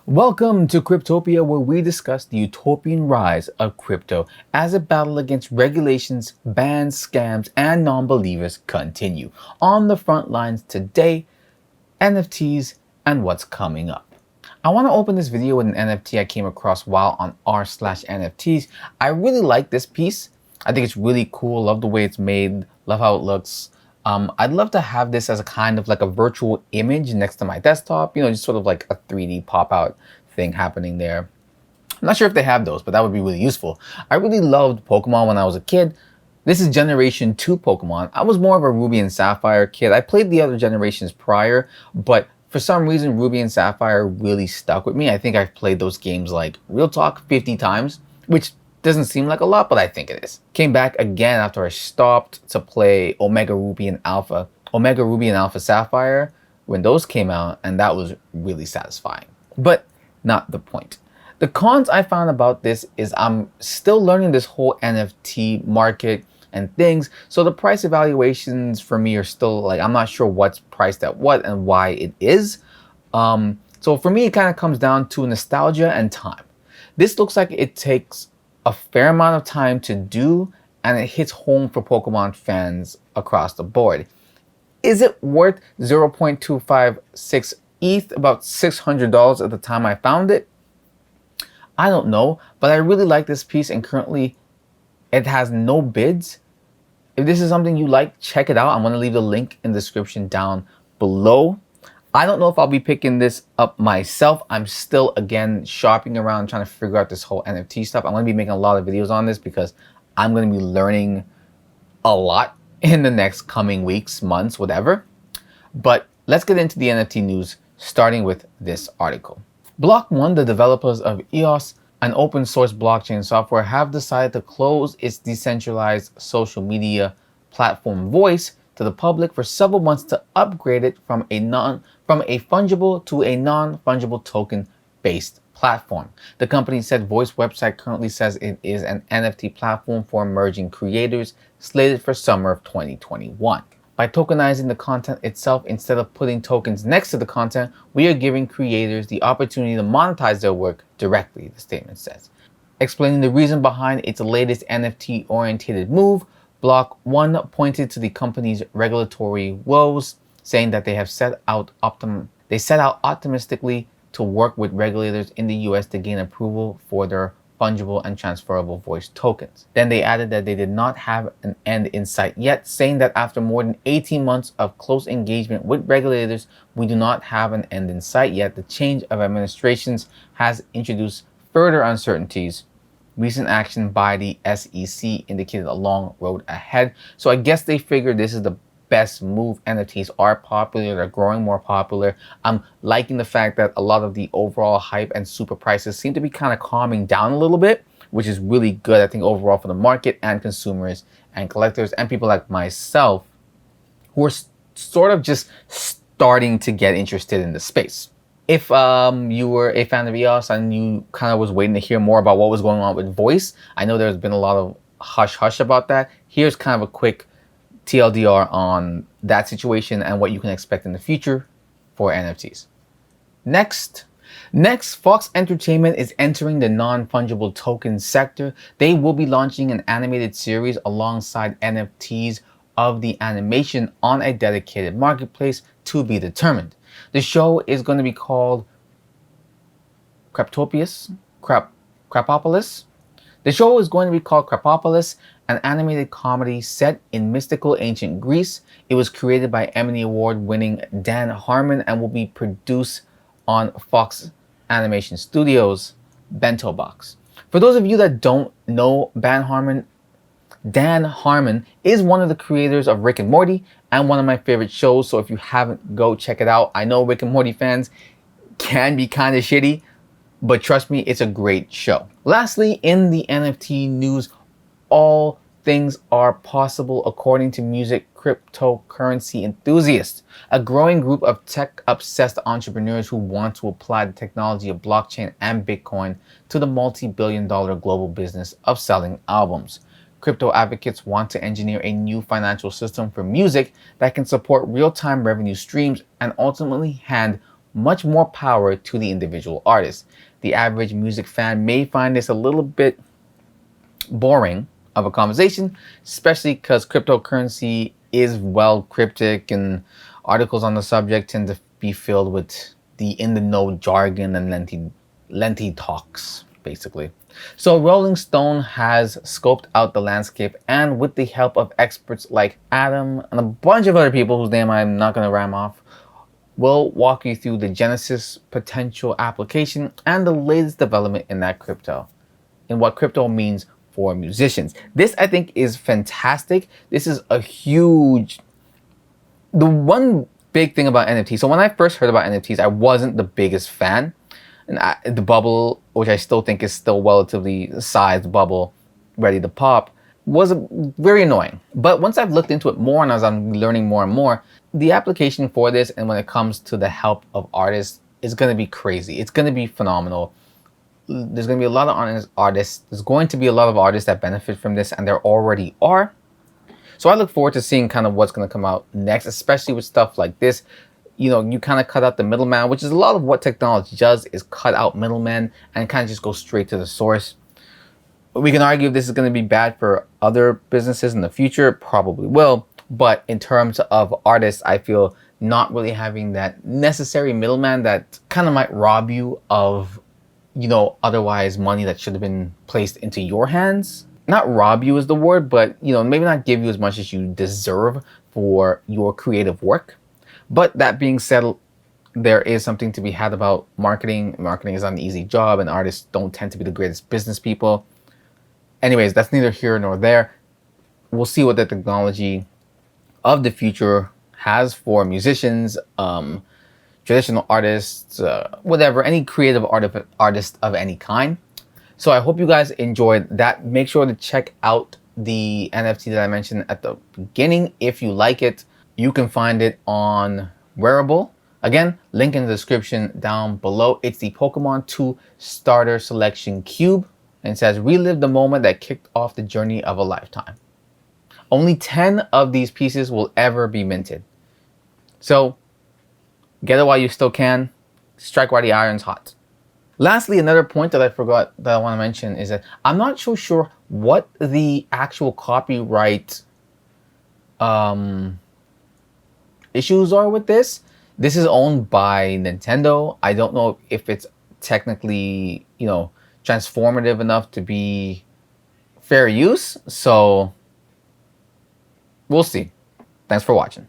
Welcome to Cryptopia, where we discuss the utopian rise of crypto as a battle against regulations, bans, scams, and non-believers continue. On the front lines today, NFTs and what's coming up. I want to open this video with an NFT I came across while on r/NFTs. I really like this piece. I think it's really cool. Love the way it's made. Love how it looks. I'd love to have this as a kind of like a virtual image next to my desktop, just sort of like a 3D pop out thing happening there. I'm not sure if they have those, but that would be really useful. I really loved Pokemon when I was a kid. This is Generation 2 Pokemon. I was more of a Ruby and Sapphire kid. I played the other generations prior, but for some reason, Ruby and Sapphire really stuck with me. I think I've played those games like, real talk, 50 times, which doesn't seem like a lot, but I think it is. Came back again after I stopped to play Omega Ruby and Alpha Sapphire when those came out, and that was really satisfying. But not the point. The cons I found about this is I'm still learning this whole NFT market and things, so the price evaluations for me are still like, I'm not sure what's priced at what and why it is. So for me, it kind of comes down to nostalgia and time. This looks like it takes a fair amount of time to do, and it hits home for Pokemon fans across the board. Is it worth 0.256 ETH, about $600 at the time I found it? I don't know, but I really like this piece, and currently it has no bids. If this is something you like, check it out. I'm going to leave the link in the description down below. I don't know if I'll be picking this up myself. I'm still, again, shopping around, trying to figure out this whole NFT stuff. I'm going to be making a lot of videos on this because I'm going to be learning a lot in the next coming weeks, months, whatever. But let's get into the NFT news, starting with this article. Block One, the developers of EOS, an open source blockchain software, have decided to close its decentralized social media platform Voice to the public for several months to upgrade it from a fungible to a non-fungible token based platform. The company said Voice website currently says it is an NFT platform for emerging creators slated for summer of 2021. By tokenizing the content itself instead of putting tokens next to the content, we are giving creators the opportunity to monetize their work directly, the statement says. Explaining the reason behind its latest NFT-oriented move, Block One pointed to the company's regulatory woes, saying that they set out optimistically to work with regulators in the US to gain approval for their fungible and transferable voice tokens. Then they added that they did not have an end in sight yet, saying that after more than 18 months of close engagement with regulators, we do not have an end in sight yet. The change of administrations has introduced further uncertainties. Recent action by the SEC indicated a long road ahead. So I guess they figured this is the best move. NFTs are popular, they're growing more popular. I'm liking the fact that a lot of the overall hype and super prices seem to be kind of calming down a little bit, which is really good, I think, overall for the market and consumers and collectors and people like myself who are sort of just starting to get interested in the space. If you were a fan of EOS and you kind of was waiting to hear more about what was going on with Voice, I know there's been a lot of hush-hush about that. Here's kind of a quick TLDR on that situation and what you can expect in the future for NFTs. Next, Fox Entertainment is entering the non-fungible token sector. They will be launching an animated series alongside NFTs of the animation on a dedicated marketplace to be determined. The show is going to be called Crapopolis. The show is going to be called Crapopolis, an animated comedy set in mystical ancient Greece. It was created by Emmy Award-winning Dan Harmon and will be produced on Fox Animation Studios' Bento Box. For those of you that don't know Dan Harmon is one of the creators of Rick and Morty and one of my favorite shows, so if you haven't, go check it out. I know Rick and Morty fans can be kind of shitty, but trust me, it's a great show. Lastly, in the NFT news, all things are possible according to music cryptocurrency enthusiasts, a growing group of tech-obsessed entrepreneurs who want to apply the technology of blockchain and Bitcoin to the multi-billion-dollar global business of selling albums. Crypto advocates want to engineer a new financial system for music that can support real-time revenue streams and ultimately hand much more power to the individual artist. The average music fan may find this a little bit boring of a conversation, especially because cryptocurrency is well cryptic and articles on the subject tend to be filled with the in the know jargon and lengthy talks, basically. So Rolling Stone has scoped out the landscape, and with the help of experts like Adam and a bunch of other people whose name I'm not going to ram off, we'll walk you through the genesis, potential application, and the latest development in that crypto, and what crypto means for musicians. This, I think, is fantastic. This is a huge... The one big thing about NFTs, so when I first heard about NFTs, I wasn't the biggest fan. And the bubble, which I still think is still relatively sized bubble, ready to pop, was very annoying. But once I've looked into it more and as I'm learning more and more, the application for this and when it comes to the help of artists is going to be crazy. It's going to be phenomenal. There's going to be a lot of artists. There's going to be a lot of artists that benefit from this, and there already are. So I look forward to seeing kind of what's going to come out next, especially with stuff like this. You know, you kind of cut out the middleman, which is a lot of what technology does, is cut out middlemen and kind of just go straight to the source. We can argue if this is going to be bad for other businesses in the future. It probably will. But in terms of artists, I feel not really having that necessary middleman that kind of might rob you of, you know, otherwise money that should have been placed into your hands. Not rob you is the word, but, you know, maybe not give you as much as you deserve for your creative work. But that being said, there is something to be had about marketing. Marketing is not an easy job, and artists don't tend to be the greatest business people. Anyways, that's neither here nor there. We'll see what the technology of the future has for musicians, traditional artists, whatever, any creative artist of any kind. So I hope you guys enjoyed that. Make sure to check out the NFT that I mentioned at the beginning. If you like it, you can find it on Wearable. Again, link in the description down below. It's the Pokemon 2 Starter Selection Cube. And it says, relive the moment that kicked off the journey of a lifetime. Only 10 of these pieces will ever be minted. So, get it while you still can. Strike while the iron's hot. Lastly, another point that I forgot that I want to mention is that I'm not so sure what the actual copyright issues are with this. This is owned by Nintendo. I don't know if it's technically, you know, transformative enough to be fair use. So we'll see. Thanks for watching.